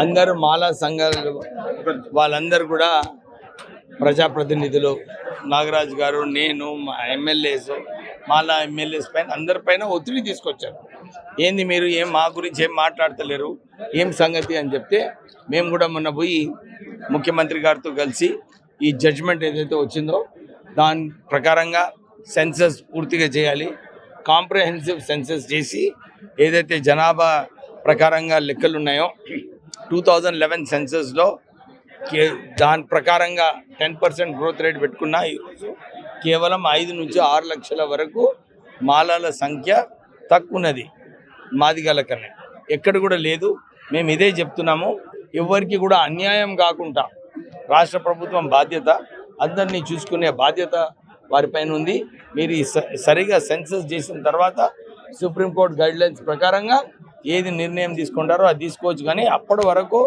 అందరూ మాలా సంఘాలు వాళ్ళందరూ కూడా ప్రజాప్రతినిధులు నాగరాజు గారు, నేను, మా ఎమ్మెల్యేస్, మాలా ఎమ్మెల్యేస్ పైన అందరిపైన ఒత్తిడి తీసుకొచ్చారు. ఏంది మీరు మా గురించి ఏం మాట్లాడతలేరు, ఏం సంగతి అని చెప్తే మేము కూడా మొన్న పోయి ముఖ్యమంత్రి గారితో కలిసి ఈ జడ్జిమెంట్ ఏదైతే వచ్చిందో దాని ప్రకారంగా సెన్సస్ పూర్తిగా చేయాలి, కాంప్రహెన్సివ్ సెన్సస్ చేసి ఏదైతే జనాభా ప్రకారంగా లెక్కలు ఉన్నాయో 2011 సెన్సస్లో దాని ప్రకారంగా 10% గ్రోత్ రేట్ పెట్టుకున్నా ఈరోజు కేవలం 5 నుంచి 6 లక్షల వరకు మాలాల సంఖ్య తక్కువ ఉన్నది మాదిగల కన్నా, ఎక్కడ కూడా లేదు. మేము ఇదే చెప్తున్నాము, ఎవరికి కూడా అన్యాయం కాకుండా రాష్ట్ర ప్రభుత్వం బాధ్యత, అందరినీ చూసుకునే బాధ్యత వారిపైన ఉంది. మీరు సరిగా సెన్సస్ చేసిన తర్వాత సుప్రీంకోర్టు గైడ్లైన్స్ ప్రకారంగా ఏది నిర్ణయం తీసుకుంటారో అది తీసుకోవచ్చు. కానీ అప్పటి వరకు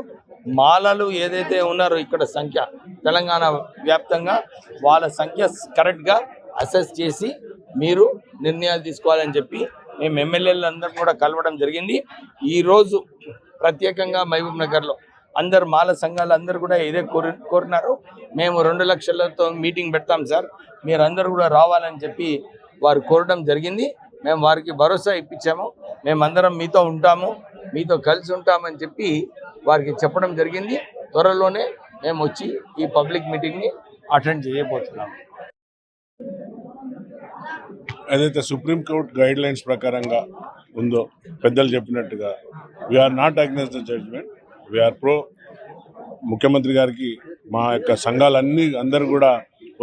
మాలలు ఏదైతే ఉన్నారో ఇక్కడ సంఖ్య తెలంగాణ వ్యాప్తంగా వాళ్ళ సంఖ్య కరెక్ట్గా అసెస్ చేసి మీరు నిర్ణయాలు తీసుకోవాలని చెప్పి మేము ఎమ్మెల్యేలందరూ కూడా కలవడం జరిగింది. ఈరోజు ప్రత్యేకంగా మహబూబ్ నగర్లో అందరు మాల సంఘాలు అందరూ కూడా ఇదే కోరినారు. మేము 2 లక్షలతో మీటింగ్ పెడతాం సార్, మీరందరూ కూడా రావాలని చెప్పి వారు కోరడం జరిగింది. మేము వారికి భరోసా ఇప్పించాము, మేమందరం మీతో ఉంటాము, మీతో కలిసి ఉంటామని చెప్పి వారికి చెప్పడం జరిగింది. త్వరలోనే మేము వచ్చి ఈ పబ్లిక్ మీటింగ్ని అటెండ్ చేయబోతున్నాము. ఏదైతే సుప్రీంకోర్టు గైడ్ లైన్స్ ప్రకారంగా ఉందో పెద్దలు చెప్పినట్టుగా we are not against the judgment, we are pro. ముఖ్యమంత్రి గారికి మా యొక్క సంఘాలన్నీ అందరూ కూడా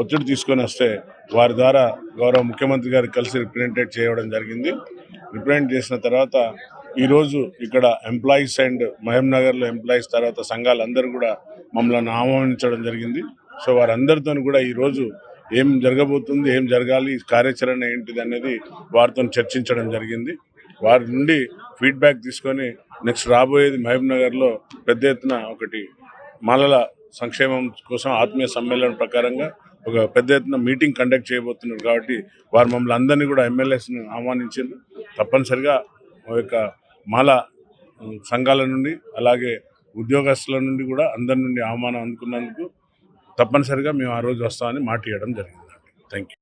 ఒత్తిడి తీసుకొని వస్తే వారి ద్వారా గౌరవ ముఖ్యమంత్రి గారికి కలిసి రిప్రజెంటేట్ చేయడం జరిగింది. రిప్రజెంట్ చేసిన తర్వాత ఈరోజు ఇక్కడ ఎంప్లాయీస్ అండ్ మహబూబ్ నగర్లో ఎంప్లాయీస్ తర్వాత సంఘాలందరూ కూడా మమ్మల్ని ఆహ్వానించడం జరిగింది. సో వారందరితో కూడా ఈరోజు ఏం జరగబోతుంది, ఏం జరగాలి, కార్యాచరణ ఏంటిది అనేది వారితో చర్చించడం జరిగింది. వారి నుండి ఫీడ్బ్యాక్ తీసుకొని నెక్స్ట్ రాబోయేది మహబూబ్ నగర్లో పెద్ద ఎత్తున ఒకటి మాలల సంక్షేమం కోసం ఆత్మీయ సమ్మేళనం ప్రకారంగా ఒక పెద్ద ఎత్తున మీటింగ్ కండక్ట్ చేయబోతున్నారు. కాబట్టి వారు మమ్మల్ని అందరినీ కూడా ఎమ్మెల్యేస్ని ఆహ్వానించారు. తప్పనిసరిగా యొక్క మాల సంఘాల నుండి అలాగే ఉద్యోగస్తుల నుండి కూడా అందరి నుండి ఆహ్వానం అందుకున్నందుకు తప్పనిసరిగా మేము ఆ రోజు వస్తామని మాట ఇవ్వడం జరిగింది. Thank you.